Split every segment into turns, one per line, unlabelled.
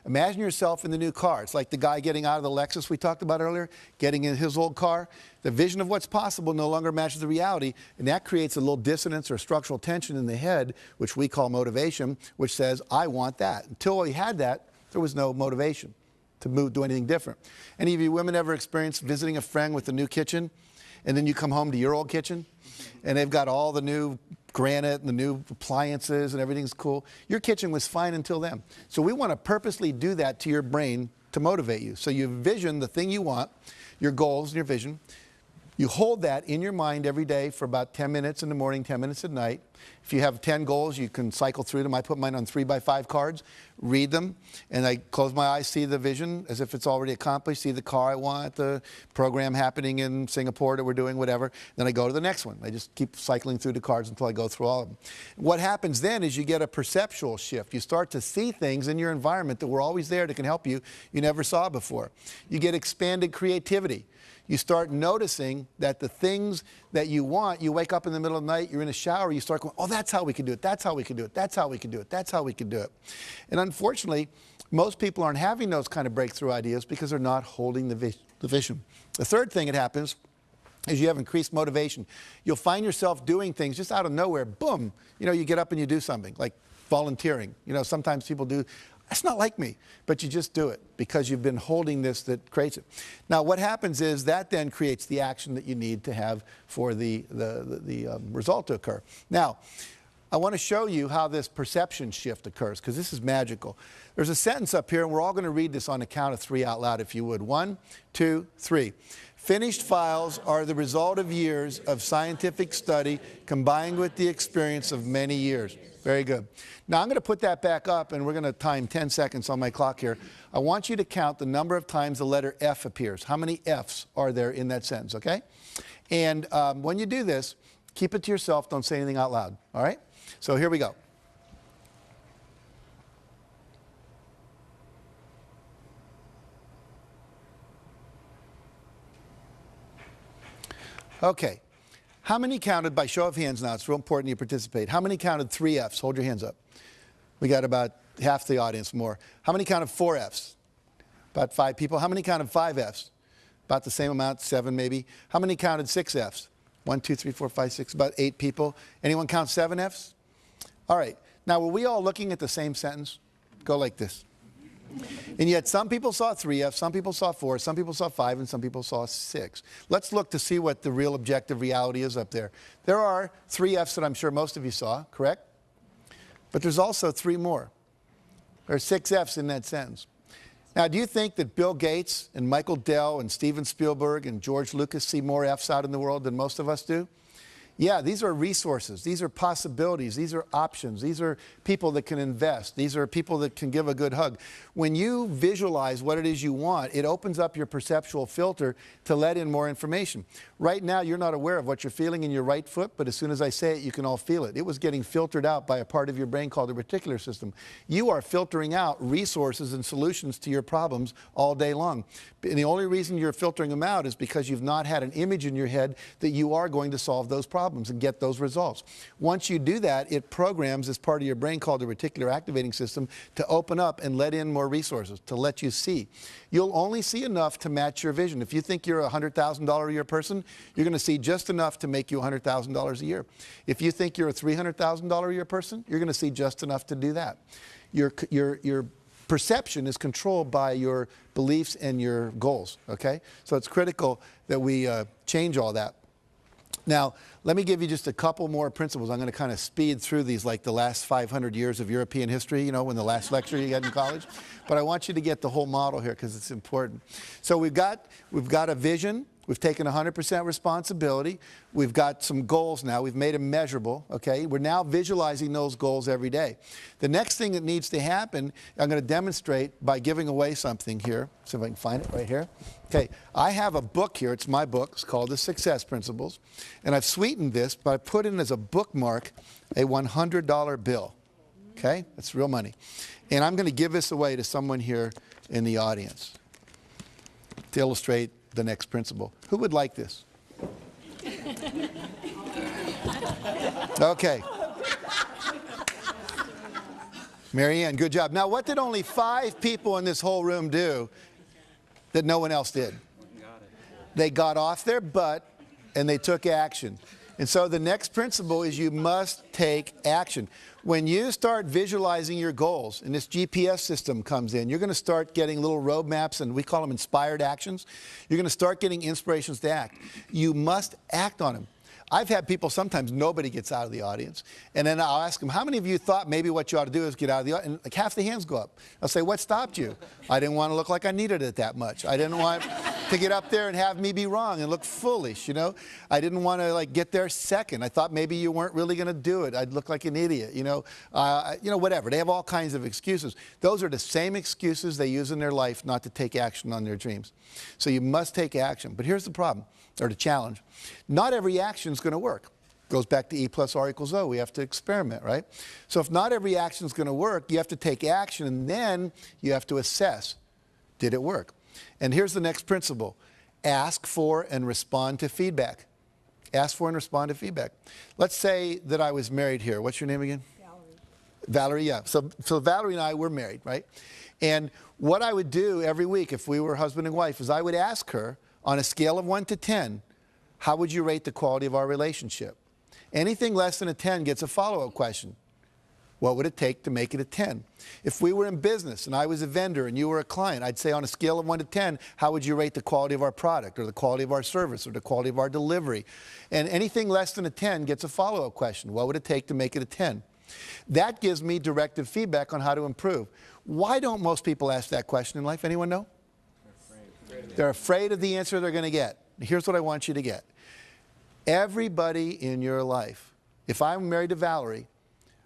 Imagine yourself in the new car. It's like the guy getting out of the Lexus we talked about earlier, getting in his old car. The vision of what's possible no longer matches the reality, and that creates a little dissonance or structural tension in the head, which we call motivation, which says, I want that. Until we had that, there was no motivation to move, do anything different. Any of you women ever experienced visiting a friend with a new kitchen, and then you come home to your old kitchen, and they've got all the new granite and the new appliances and everything's cool? Your kitchen was fine until then. So we want to purposely do that to your brain to motivate you. So you vision the thing you want, your goals and your vision. You hold that in your mind every day for about 10 minutes in the morning, 10 minutes at night. If you have 10 goals, you can cycle through them. I put mine on 3x5 cards, read them, and I close my eyes, see the vision as if it's already accomplished, see the car I want, the program happening in Singapore that we're doing, whatever. Then I go to the next one. I just keep cycling through the cards until I go through all of them. What happens then is you get a perceptual shift. You start to see things in your environment that were always there that can help you never saw before. You get expanded creativity. You start noticing that the things that you want, you wake up in the middle of the night, you're in a shower, you start going, oh, that's how we can do it, that's how we can do it, that's how we can do it, that's how we can do it. And unfortunately, most people aren't having those kind of breakthrough ideas because they're not holding the vision. The third thing that happens is you have increased motivation. You'll find yourself doing things just out of nowhere, boom, you get up and you do something, like volunteering. Sometimes people do. That's not like me, but you just do it because you've been holding this that creates it. Now, what happens is that then creates the action that you need to have for the result to occur. Now, I want to show you how this perception shift occurs because this is magical. There's a sentence up here, and we're all going to read this on the count of 3 out loud, if you would. 1, 2, 3. Finished files are the result of years of scientific study combined with the experience of many years. Very good. Now I'm going to put that back up, and we're going to time 10 seconds on my clock here. I want you to count the number of times the letter F appears. How many F's are there in that sentence, okay? And when you do this, keep it to yourself. Don't say anything out loud, all right? So here we go. Okay. How many counted, by show of hands now, it's real important you participate. How many counted 3 F's? Hold your hands up. We got about half the audience more. How many counted 4 F's? About 5 people. How many counted 5 F's? About the same amount, 7 maybe. How many counted 6 F's? 1, 2, 3, 4, 5, 6, about 8 people. Anyone count 7 F's? All right. Now, were we all looking at the same sentence? Go like this. And yet some people saw 3 F's, some people saw 4, some people saw 5, and some people saw 6. Let's look to see what the real objective reality is up there. There are 3 F's that I'm sure most of you saw, correct? But there's also 3 more. There are 6 F's in that sentence. Now, do you think that Bill Gates and Michael Dell and Steven Spielberg and George Lucas see more F's out in the world than most of us do? Yeah, these are resources. These are possibilities. These are options. These are people that can invest. These are people that can give a good hug. When you visualize what it is you want, it opens up your perceptual filter to let in more information. Right now, you're not aware of what you're feeling in your right foot, but as soon as I say it, you can all feel it. It was getting filtered out by a part of your brain called the reticular system. You are filtering out resources and solutions to your problems all day long. And the only reason you're filtering them out is because you've not had an image in your head that you are going to solve those problems and get those results. Once you do that, it programs this part of your brain called the reticular activating system to open up and let in more resources, to let you see. You'll only see enough to match your vision. If you think you're a $100,000 a year person, you're going to see just enough to make you $100,000 a year. If you think you're a $300,000 a year person, you're going to see just enough to do that. Your perception is controlled by your beliefs and your goals, okay? So it's critical that we change all that. Now, let me give you just a couple more principles. I'm going to kind of speed through these like the last 500 years of European history, in the last lecture you had in college. But I want you to get the whole model here because it's important. So we've got a vision. We've taken 100% responsibility. We've got some goals now. We've made them measurable, okay? We're now visualizing those goals every day. The next thing that needs to happen, I'm going to demonstrate by giving away something here. See if I can find it right here. Okay, I have a book here. It's my book. It's called The Success Principles. And I've sweetened this, but I put in as a bookmark a $100 bill. Okay, that's real money. And I'm going to give this away to someone here in the audience to illustrate the next principle. Who would like this? Okay. Marianne, good job. Now, what did only 5 people in this whole room do that no one else did? They got off their butt and they took action. And so the next principle is you must take action. When you start visualizing your goals and this GPS system comes in, you're going to start getting little roadmaps, and we call them inspired actions. You're going to start getting inspirations to act. You must act on them. I've had people, sometimes nobody gets out of the audience, and then I'll ask them, how many of you thought maybe what you ought to do is get out of the audience? And like half the hands go up. I'll say, what stopped you? I didn't want to look like I needed it that much. I didn't want to get up there and have me be wrong and look foolish, you know. I didn't want to like get there second. I thought maybe you weren't really going to do it. I'd look like an idiot, you know, whatever. They have all kinds of excuses. Those are the same excuses they use in their life not to take action on their dreams. So you must take action. But here's the problem, or the challenge. Not every action is going to work. Goes back to E plus R equals O. We have to experiment, right? So if not every action is going to work, you have to take action, and then you have to assess, did it work? And here's the next principle. Ask for and respond to feedback. Ask for and respond to feedback. Let's say that I was married here. What's your name again?
Valerie.
Valerie, yeah. So Valerie and I were married, right? And what I would do every week if we were husband and wife is I would ask her, on a scale of 1 to 10, how would you rate the quality of our relationship? Anything less than a 10 gets a follow-up question. What would it take to make it a 10? If we were in business and I was a vendor and you were a client, I'd say on a scale of 1 to 10, how would you rate the quality of our product or the quality of our service or the quality of our delivery? And anything less than a 10 gets a follow-up question. What would it take to make it a 10? That gives me directive feedback on how to improve. Why don't most people ask that question in life? Anyone know? They're afraid of the answer they're going to get. Here's what I want you to get. Everybody in your life, if I'm married to Valerie,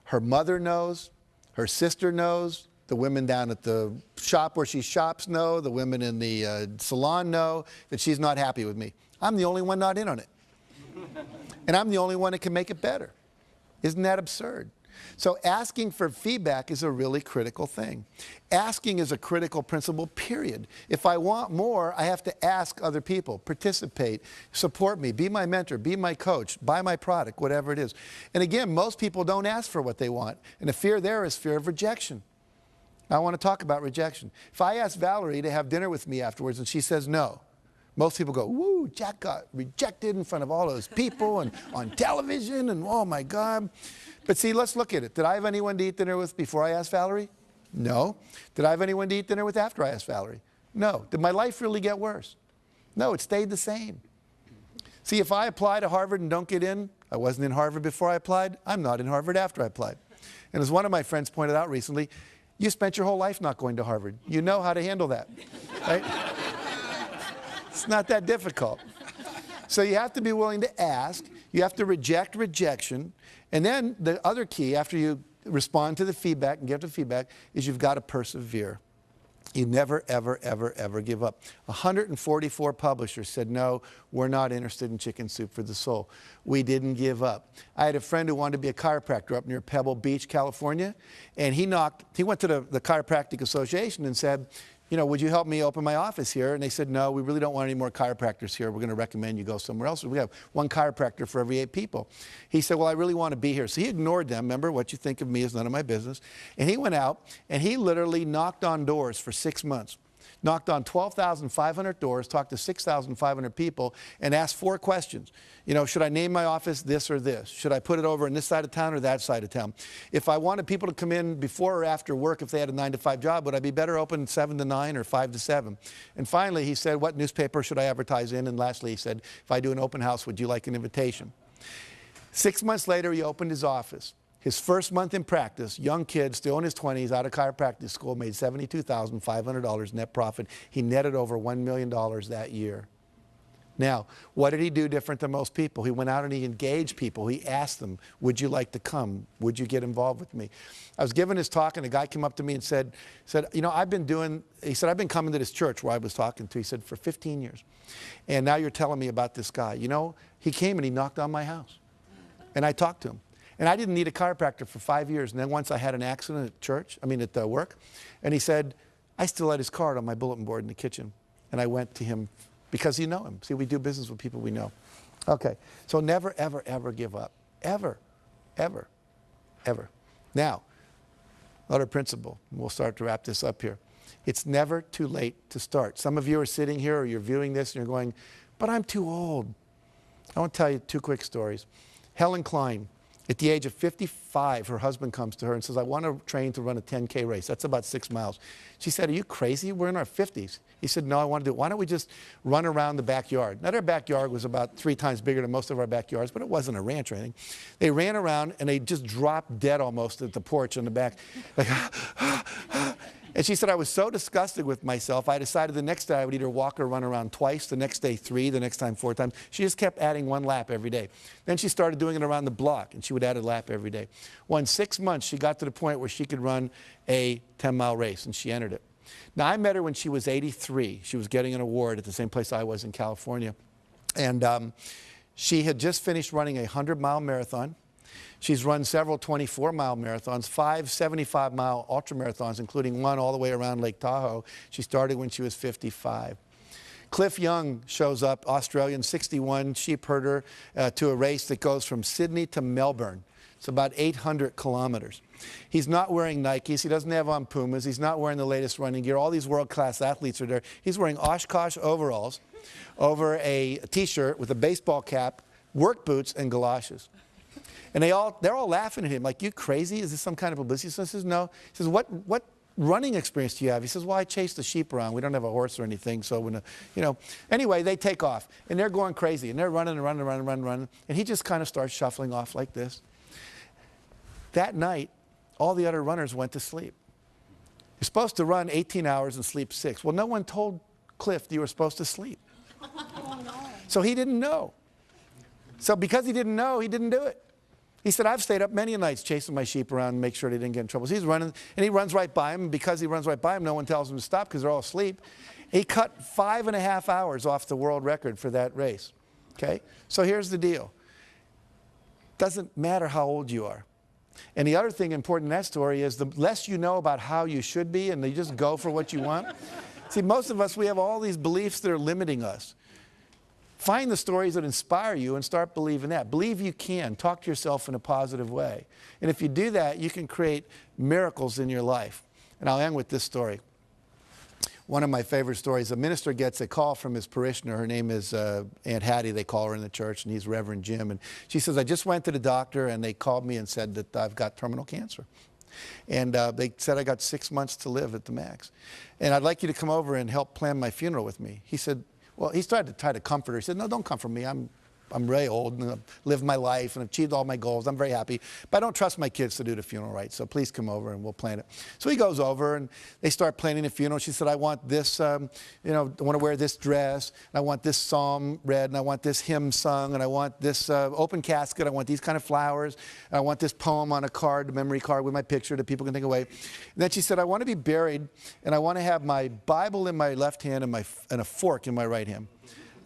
her mother knows, her sister knows, the women down at the shop where she shops know, the women in the salon know that she's not happy with me. I'm the only one not in on it. And I'm the only one that can make it better. Isn't that absurd? So asking for feedback is a really critical thing. Asking is a critical principle, period. If I want more, I have to ask other people, participate, support me, be my mentor, be my coach, buy my product, whatever it is. And again, most people don't ask for what they want. And the fear there is fear of rejection. I want to talk about rejection. If I ask Valerie to have dinner with me afterwards and she says no, most people go, woo, Jack got rejected in front of all those people and on television and oh my God. But see, let's look at it. Did I have anyone to eat dinner with before I asked Valerie? No. Did I have anyone to eat dinner with after I asked Valerie? No. Did my life really get worse? No, it stayed the same. See, if I apply to Harvard and don't get in, I wasn't in Harvard before I applied, I'm not in Harvard after I applied. And as one of my friends pointed out recently, you spent your whole life not going to Harvard. You know how to handle that, right? It's not that difficult. So you have to be willing to ask. You have to reject rejection. And then the other key, after you respond to the feedback and give the feedback, is you've got to persevere. You never, ever, ever, ever give up. 144 publishers said, no, we're not interested in Chicken Soup for the Soul. We didn't give up. I had a friend who wanted to be a chiropractor up near Pebble Beach, California, and he went to the Chiropractic Association and said, you know, would you help me open my office here? And they said, no, we really don't want any more chiropractors here. We're going to recommend you go somewhere else. We have one chiropractor for every 8 people. He said, well, I really want to be here. So he ignored them. Remember, what you think of me is none of my business. And he went out and he literally knocked on doors for 6 months. Knocked on 12,500 doors, talked to 6,500 people, and asked 4 questions. You know, should I name my office this or this? Should I put it over in this side of town or that side of town? If I wanted people to come in before or after work, if they had a 9-to-5 job, would I be better open 7 to 9 or 5 to 7? And finally, he said, what newspaper should I advertise in? And lastly, he said, if I do an open house, would you like an invitation? 6 months later, he opened his office. His first month in practice, young kid, still in his 20s, out of chiropractic school, made $72,500 net profit. He netted over $1 million that year. Now, what did he do different than most people? He went out and he engaged people. He asked them, would you like to come? Would you get involved with me? I was giving his talk and a guy came up to me and said, you know, I've been coming to this church where I was talking to, he said, for 15 years. And now you're telling me about this guy. You know, he came and he knocked on my house. And I talked to him. And I didn't need a chiropractor for 5 years. And then once I had an accident at work. And he said, I still had his card on my bulletin board in the kitchen. And I went to him because you know him. See, we do business with people we know. Okay, so never, ever, ever give up. Ever, ever, ever. Now, Another principle. We'll start to wrap this up here. It's never too late to start. Some of you are sitting here or you're viewing this and you're going, but I'm too old. I want to tell you 2 quick stories. Helen Klein, at the age of 55, her husband comes to her and says, I want to train to run a 10K race. That's about 6 miles. She said, are you crazy? We're in our 50s. He said, no, I want to do it. Why don't we just run around the backyard? Now, their backyard was about 3 times bigger than most of our backyards, but it wasn't a ranch or anything. They ran around and they just dropped dead almost at the porch in the back. Like, and she said, I was so disgusted with myself, I decided the next day I would either walk or run around twice, the next day 3, the next time 4 times. She just kept adding 1 lap every day. Then she started doing it around the block, and she would add a lap every day. Well, in 6 months, she got to the point where she could run a 10-mile race, and she entered it. Now, I met her when she was 83. She was getting an award at the same place I was in California. And she had just finished running a 100-mile marathon. She's run several 24-mile marathons, 5 75-mile ultramarathons, including 1 all the way around Lake Tahoe. She started when she was 55. Cliff Young shows up, Australian, 61, sheep herder, to a race that goes from Sydney to Melbourne. It's about 800 kilometers. He's not wearing Nikes. He doesn't have on Pumas. He's not wearing the latest running gear. All these world-class athletes are there. He's wearing Oshkosh overalls over a T-shirt with a baseball cap, work boots, and galoshes. And they're all laughing at him, like, you crazy? Is this some kind of publicity? So he says, no. He says, what running experience do you have? He says, well, I chase the sheep around. We don't have a horse or anything, so when, you know. Anyway, they take off, and they're going crazy, and they're running and running and running and running, running, and he just kind of starts shuffling off like this. That night, all the other runners went to sleep. You're supposed to run 18 hours and sleep 6. Well, no one told Cliff you were supposed to sleep. Oh, no. So he didn't know. So because he didn't know, he didn't do it. He said, I've stayed up many nights chasing my sheep around and make sure they didn't get in trouble. So he's running, and he runs right by him, and because he runs right by him, no one tells him to stop because they're all asleep. He cut 5.5 hours off the world record for that race. Okay? So here's the deal. Doesn't matter how old you are. And the other thing important in that story is the less you know about how you should be and you just go for what you want. See, most of us, we have all these beliefs that are limiting us. Find the stories that inspire you and start believing that. Believe you can. Talk to yourself in a positive way. And if you do that, you can create miracles in your life. And I'll end with this story. One of my favorite stories, a minister gets a call from his parishioner. Her name is Aunt Hattie, they call her in the church, and he's Reverend Jim. And she says, I just went to the doctor, and they called me and said that I've got terminal cancer. And they said I got 6 months to live at the max. And I'd like you to come over and help plan my funeral with me. He said, well, he started to try to comfort her. He said, no, don't comfort me. I'm very old and I've lived my life and I've achieved all my goals. I'm very happy. But I don't trust my kids to do the funeral right. So please come over and we'll plan it. So he goes over and they start planning the funeral. She said, I want this, I want to wear this dress. And I want this psalm read. And I want this hymn sung. And I want this open casket. I want these kind of flowers. And I want this poem on a card, a memory card with my picture that people can take away. And then she said, I want to be buried. And I want to have my Bible in my left hand and a fork in my right hand.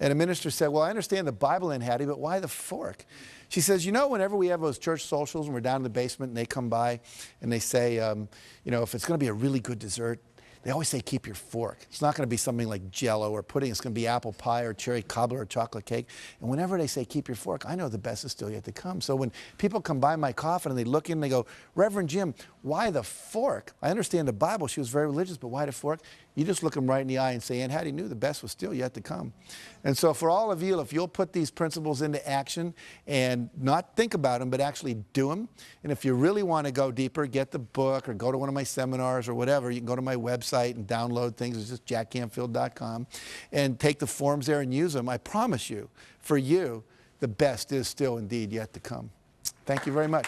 And a minister said, well, I understand the Bible in Hattie, but why the fork? She says, you know, whenever we have those church socials and we're down in the basement and they come by and they say, if it's going to be a really good dessert, they always say, keep your fork. It's not going to be something like Jell-O or pudding. It's going to be apple pie or cherry cobbler or chocolate cake. And whenever they say, keep your fork, I know the best is still yet to come. So when people come by my coffin and they look in and they go, Reverend Jim, why the fork? I understand the Bible. She was very religious, but why the fork? You just look them right in the eye and say, Aunt Hattie knew the best was still yet to come. And so for all of you, if you'll put these principles into action and not think about them, but actually do them. And if you really want to go deeper, get the book or go to one of my seminars or whatever. You can go to my website and download things. It's just jackcanfield.com and take the forms there and use them. I promise you, for you, the best is still indeed yet to come. Thank you very much.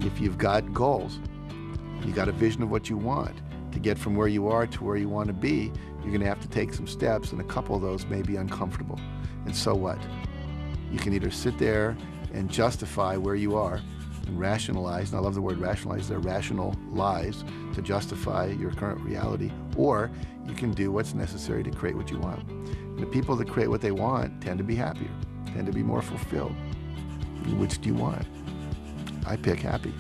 If you've got goals, you got a vision of what you want to get from where you are to where you want to be, you're going to have to take some steps, and a couple of those may be uncomfortable. And so what? You can either sit there and justify where you are and rationalize, and I love the word rationalize, they're rational lies to justify your current reality, or you can do what's necessary to create what you want. And the people that create what they want tend to be happier, tend to be more fulfilled. Which do you want? I pick happy.